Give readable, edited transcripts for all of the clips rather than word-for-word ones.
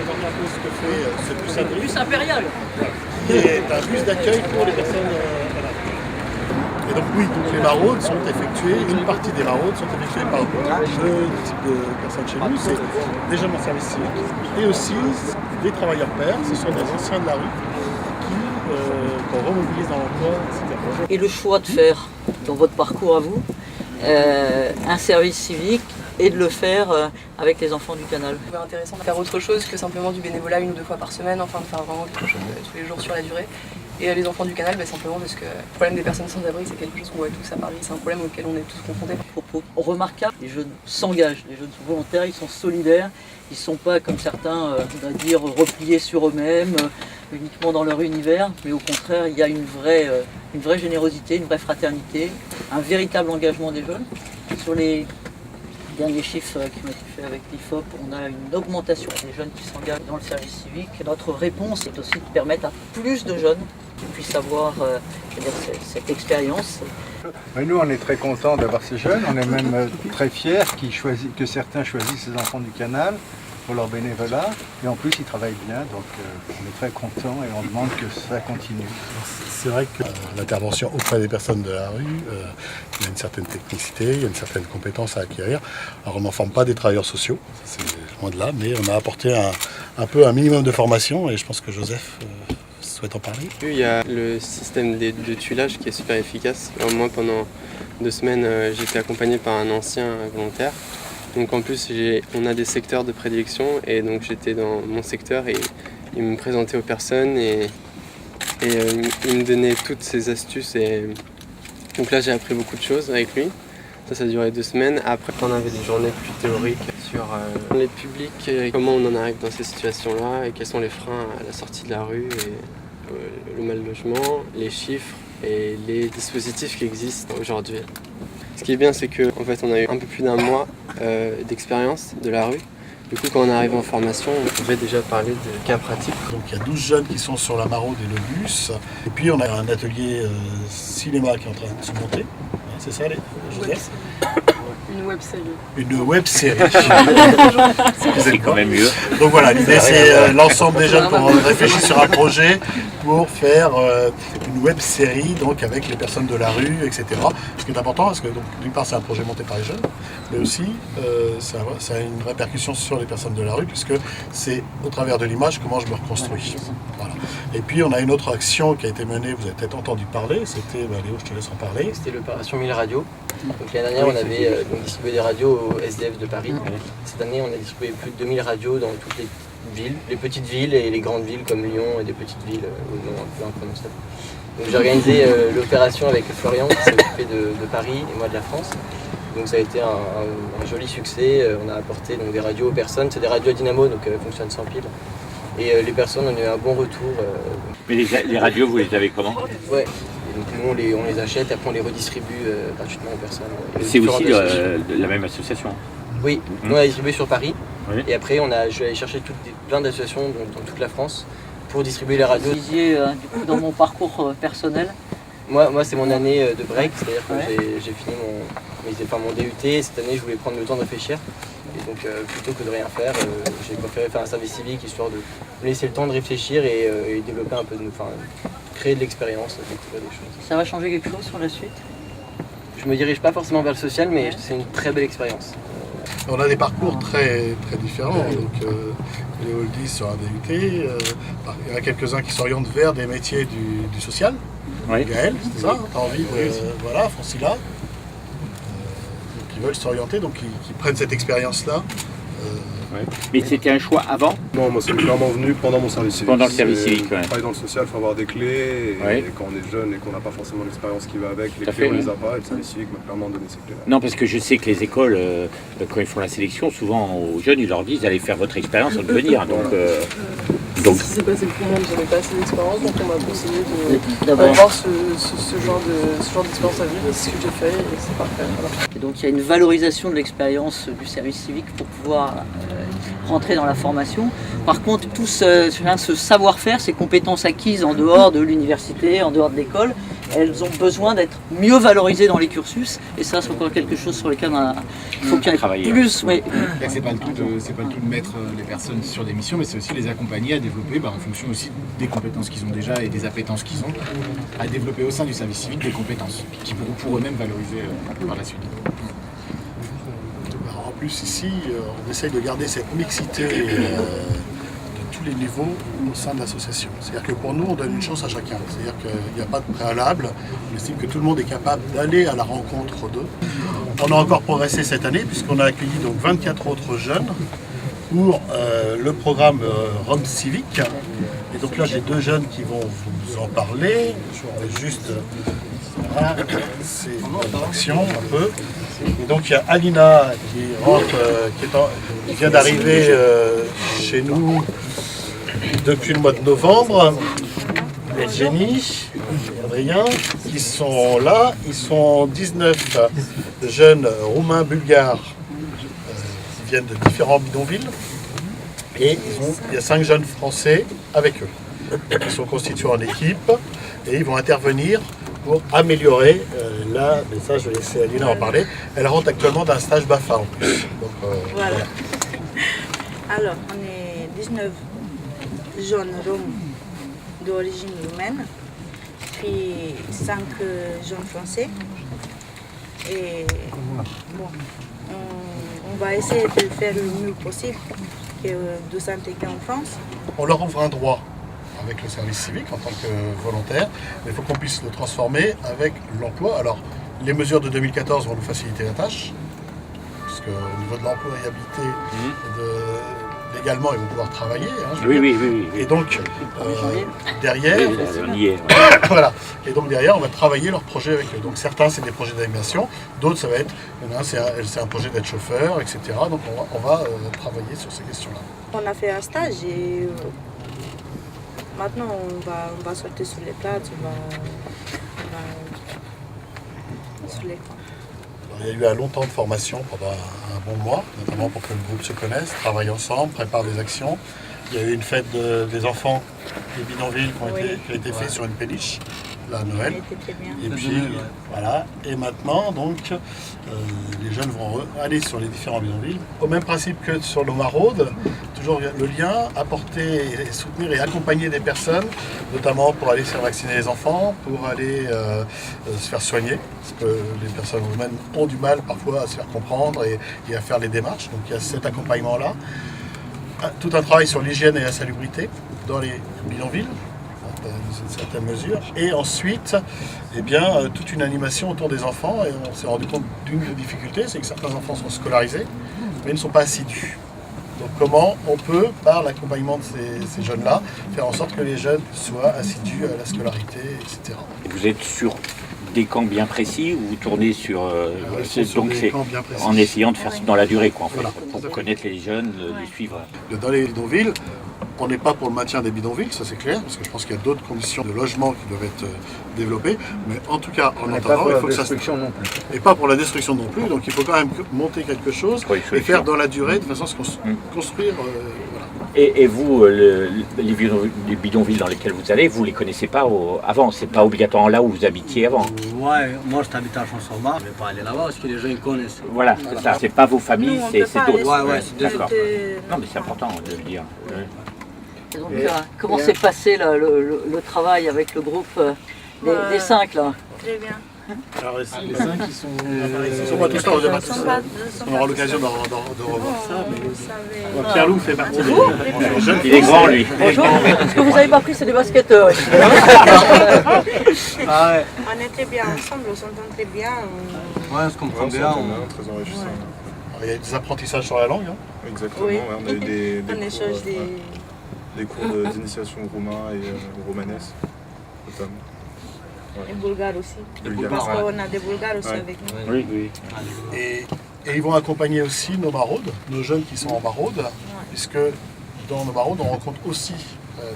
présente un peu ce que fait ce bus à Bus impérial. qui est un bus d'accueil pour les personnes malades. Et donc oui, donc les maraudes sont effectuées, une partie des maraudes sont effectuées par deux types de personnes chez nous. C'est des jeunes en service civique et aussi des travailleurs pairs, ce sont des anciens de la rue qu'on remobilise dans l'emploi, etc. Et le choix de faire, dans votre parcours à vous, un service civique et de le faire avec les enfants du canal. C'est intéressant de faire autre chose que simplement du bénévolat 1 ou 2 fois par semaine, enfin de faire vraiment quelque chose tous les jours sur la durée. Et les enfants du canal, simplement parce que le problème des personnes sans abri, c'est quelque chose qu'on voit tous à Paris, c'est un problème auquel on est tous confrontés. Propos remarquable, les jeunes s'engagent, les jeunes sont volontaires, ils sont solidaires, ils ne sont pas comme certains, on va dire, repliés sur eux-mêmes, uniquement dans leur univers, mais au contraire, il y a une vraie générosité, une vraie fraternité, un véritable engagement des jeunes. Sur les derniers chiffres qui ont été faits avec l'IFOP, on a une augmentation des jeunes qui s'engagent dans le service civique. Notre réponse est aussi de permettre à plus de jeunes qui puissent avoir cette expérience. Nous, on est très contents d'avoir ces jeunes. On est même très fiers que certains choisissent les enfants du canal pour leur bénévolat. Et en plus, ils travaillent bien, donc on est très contents et on demande que ça continue. C'est vrai que l'intervention auprès des personnes de la rue, il y a une certaine technicité, il y a une certaine compétence à acquérir. Alors on n'en forme pas des travailleurs sociaux, c'est loin de là, mais on a apporté un peu un minimum de formation et je pense que Joseph souhaite en parler. Il y a le système de tuilage qui est super efficace. Moi, pendant 2 semaines, j'ai été accompagné par un ancien volontaire. Donc en plus, on a des secteurs de prédilection et donc j'étais dans mon secteur et il me présentait aux personnes et il me donnait toutes ses astuces. Et donc là, j'ai appris beaucoup de choses avec lui. Ça a duré 2 semaines. Après, on avait des journées plus théoriques sur les publics, et comment on en arrive dans ces situations-là et quels sont les freins à la sortie de la rue, et le mal logement, les chiffres et les dispositifs qui existent aujourd'hui. Ce qui est bien, c'est qu'en fait, on a eu un peu plus d'1 mois d'expérience de la rue. Du coup, quand on arrive en formation, on pouvait déjà parler de cas pratiques. Donc il y a 12 jeunes qui sont sur la maraude et le bus. Et puis on a un atelier cinéma qui est en train de se monter. C'est ça, Joseph ? Une web série. Une web série. C'est quand même mieux. Donc voilà, l'idée c'est l'ensemble des jeunes pour réfléchir sur un projet pour faire une web série donc avec les personnes de la rue, etc. Ce qui est important parce que d'une part c'est un projet monté par les jeunes, mais aussi ça a une répercussion sur les personnes de la rue puisque c'est au travers de l'image comment je me reconstruis. Voilà. Et puis on a une autre action qui a été menée, vous avez peut-être entendu parler, c'était, Léo je te laisse en parler. C'était l'opération 1000 radios. Donc l'année dernière on avait distribué des radios aux SDF de Paris. Cette année on a distribué plus de 2000 radios dans toutes les villes, les petites villes et les grandes villes comme Lyon et des petites villes au nom un peu imprononçable. Donc j'ai organisé l'opération avec Florian qui s'est occupé de Paris et moi de la France. Donc ça a été un joli succès. On a apporté donc, des radios aux personnes, c'est des radios à dynamo donc elles fonctionnent sans pile. Et les personnes ont eu un bon retour. Mais les radios, vous les avez comment ? Ouais. Et donc nous on les achète et après on les redistribue gratuitement aux personnes. C'est aussi la même association ? Oui, nous on a distribué sur Paris. Oui. Et après je vais aller chercher plein d'associations dans toute la France pour distribuer les radios. Vous disiez, du coup, dans mon parcours personnel, Moi c'est mon année de break, c'est-à-dire que j'ai fini mon DUT et cette année je voulais prendre le temps de réfléchir. Et donc plutôt que de rien faire, j'ai préféré faire un service civique histoire de me laisser le temps de réfléchir et développer un peu créer de l'expérience, découvrir des choses. ça va changer quelque chose sur la suite ? Je me dirige pas forcément vers le social mais c'est une très belle expérience. On a des parcours très, très différents. Donc, Léo le dit sur un DUT. Il y en a quelques-uns qui s'orientent vers des métiers du social. Oui. Gaël, c'est ça, t'as envie de. Voilà, Francilla. Donc ils veulent s'orienter, donc ils prennent cette expérience-là. Ouais. Mais c'était un choix avant ? Non, moi c'est clairement venu pendant mon service civique. Pendant le service civique, ouais. Travailler dans le social, il faut avoir des clés. Et, Ouais. et quand on est jeune et qu'on n'a pas forcément l'expérience qui va avec, les Tout à clés fait, on oui. les a pas. Et le service civique m'a clairement donné ces clés-là. Non, parce que je sais que les écoles, quand ils font la sélection, souvent aux jeunes, ils leur disent allez faire votre expérience en devenir. Donc, Ce qui s'est passé pour moi, j'avais pas assez d'expérience, donc on m'a conseillé D'abord. d'avoir ce genre d'expérience à vivre, et c'est ce que j'ai fait et c'est parfait. Voilà. Et donc il y a une valorisation de l'expérience du service civique pour pouvoir rentrer dans la formation. Par contre, tout ce savoir-faire, ces compétences acquises en dehors de l'université, en dehors de l'école, elles ont besoin d'être mieux valorisées dans les cursus. Et ça, c'est encore quelque chose sur lequel il faut qu'il y ait plus. Oui. C'est pas le tout de mettre les personnes sur des missions, mais c'est aussi les accompagner à développer, en fonction aussi des compétences qu'ils ont déjà et des appétences qu'ils ont, à développer au sein du service civique des compétences qui pourront pour eux-mêmes valoriser par la suite. Alors, en plus ici, on essaye de garder cette mixité de tous les niveaux au sein de l'association. C'est-à-dire que pour nous, on donne une chance à chacun. C'est-à-dire qu'il n'y a pas de préalable. On estime que tout le monde est capable d'aller à la rencontre d'eux. On a encore progressé cette année puisqu'on a accueilli donc 24 autres jeunes pour le programme Rome Civique. Et donc là, j'ai 2 jeunes qui vont vous en parler. Je vais juste... Voilà, c'est une action un peu. Et donc il y a Alina qui rentre, qui vient d'arriver chez nous depuis le mois de novembre. Jenny, Adrien, qui sont là. Ils sont 19 jeunes roumains, bulgares, qui viennent de différents bidonvilles. Et il y a 5 jeunes français avec eux. Ils sont constitués en équipe et ils vont intervenir pour améliorer mais ça je vais laisser Alina en parler. Elle rentre actuellement d'un stage BAFA en plus. Donc, voilà. Alors, on est 19 jeunes roms d'origine roumaine, puis 5 jeunes français. Et bon, on va essayer de faire le mieux possible de s'intégrer en France. On leur ouvre un droit avec le service civique en tant que volontaire, mais il faut qu'on puisse le transformer avec l'emploi. Alors, les mesures de 2014 vont nous faciliter la tâche, parce qu'au niveau de l'employabilité, légalement, ils vont pouvoir travailler. Oui. Et donc, derrière, on y est. Voilà. Et donc derrière, on va travailler leurs projets avec eux. Donc certains, c'est des projets d'animation, d'autres, ça va être, c'est un projet d'être chauffeur, etc. Donc on va travailler sur ces questions-là. On a fait un stage et maintenant on va sortir sur les places, on va sur l'écran. Il y a eu un long temps de formation pendant un bon mois, notamment pour que le groupe se connaisse, travaille ensemble, prépare des actions. Il y a eu une fête des enfants des bidonvilles qui a été faite sur une péniche, là à Noël. Et puis voilà. Et maintenant, donc, les jeunes vont aller sur les différents bidonvilles. Au même principe que sur nos maraudes, toujours le lien, apporter et soutenir et accompagner des personnes, notamment pour aller se faire vacciner les enfants, pour aller se faire soigner, parce que les personnes roumaines ont du mal parfois à se faire comprendre et à faire les démarches. Donc il y a cet accompagnement-là. Tout un travail sur l'hygiène et la salubrité dans les bidonvilles, dans une certaine mesure. Et ensuite, toute une animation autour des enfants. Et on s'est rendu compte d'une difficulté, c'est que certains enfants sont scolarisés, mais ne sont pas assidus. Donc comment on peut, par l'accompagnement de ces jeunes-là, faire en sorte que les jeunes soient assidus à la scolarité, etc. Vous êtes sur des camps bien précis ou vous tournez sur... donc c'est en essayant de faire dans la durée, quoi, en fait, voilà, pour connaître les jeunes, les suivre. Dans les bidonvilles, on n'est pas pour le maintien des bidonvilles, ça c'est clair, parce que je pense qu'il y a d'autres conditions de logement qui doivent être développées, mais en tout cas, en attendant, il faut que ça se... Et pas pour la destruction non plus, donc il faut quand même monter quelque chose et faire dans la durée, de façon à se construire... voilà. Et vous, les bidonvilles dans lesquels vous allez, vous ne les connaissez pas avant, c'est pas obligatoire là où vous habitiez avant. Ouais, moi je t'habite à Champsauvage, je ne vais pas aller là-bas parce que les gens ils connaissent. Voilà, c'est ça, c'est pas vos familles, c'est d'autres. Ouais, c'est d'accord. Non mais c'est important de le dire. Et donc, comment s'est passé là, le travail avec le groupe des 5 là? Très bien. Alors, les 5 qui sont pas tous là, on aura l'occasion de revoir ça. Mais... Pierre-Loup fait partie des jeunes. Il est grand lui. Bonjour, ce que vous n'avez pas pris c'est des basketteurs. On est très bien ensemble, on s'entend très bien. Ouais, on se comprend bien. Très enrichissant. Il y a des apprentissages sur la langue. Exactement, Oui. on a eu des cours d'initiation roumain et romanesque, notamment. Et bulgares aussi. Parce qu'on a des bulgares aussi avec nous. Oui. Et ils vont accompagner aussi nos maraudes, nos jeunes qui sont en maraude, puisque dans nos maraudes, on rencontre aussi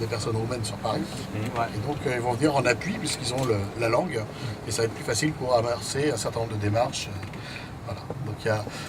des personnes roumaines sur Paris. Et donc ils vont venir en appui puisqu'ils ont la langue et ça va être plus facile pour amorcer un certain nombre de démarches. Voilà. Donc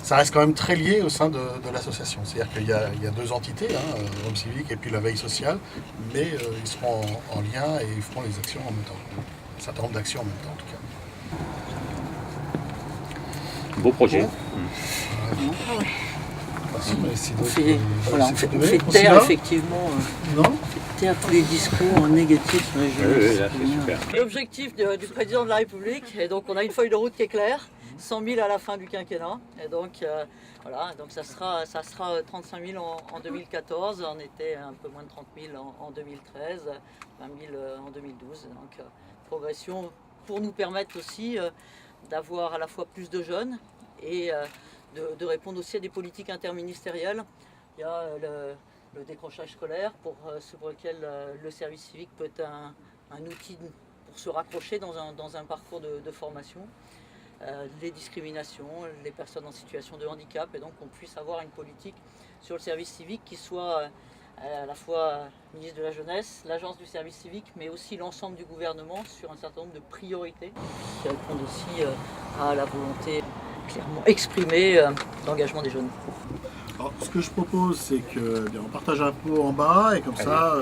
ça reste quand même très lié au sein de l'association. C'est-à-dire qu'il y a 2 entités, Rome Civique et puis la veille sociale, mais ils seront en lien et ils feront les actions en même temps. certain nombre d'actions en même temps en tout cas. Beau projet. On fait taire effectivement tous les discours négatifs sur les jeunes. L'objectif du président de la République, et donc on a une feuille de route qui est claire, 100 000 à la fin du quinquennat, et donc voilà, donc ça sera 35 000 en 2014, on était un peu moins de 30 000 en 2013, 20 000 en 2012, donc progression pour nous permettre aussi d'avoir à la fois plus de jeunes et de répondre aussi à des politiques interministérielles. Il y a le décrochage scolaire pour lequel le service civique peut être un outil pour se raccrocher dans un parcours de formation. Les discriminations, les personnes en situation de handicap, et donc qu'on puisse avoir une politique sur le service civique qui soit à la fois ministre de la Jeunesse, l'agence du service civique, mais aussi l'ensemble du gouvernement sur un certain nombre de priorités qui répondent aussi à la volonté clairement exprimée d'engagement des jeunes. Alors, ce que je propose, c'est qu'on partage un pot en bas et comme ça...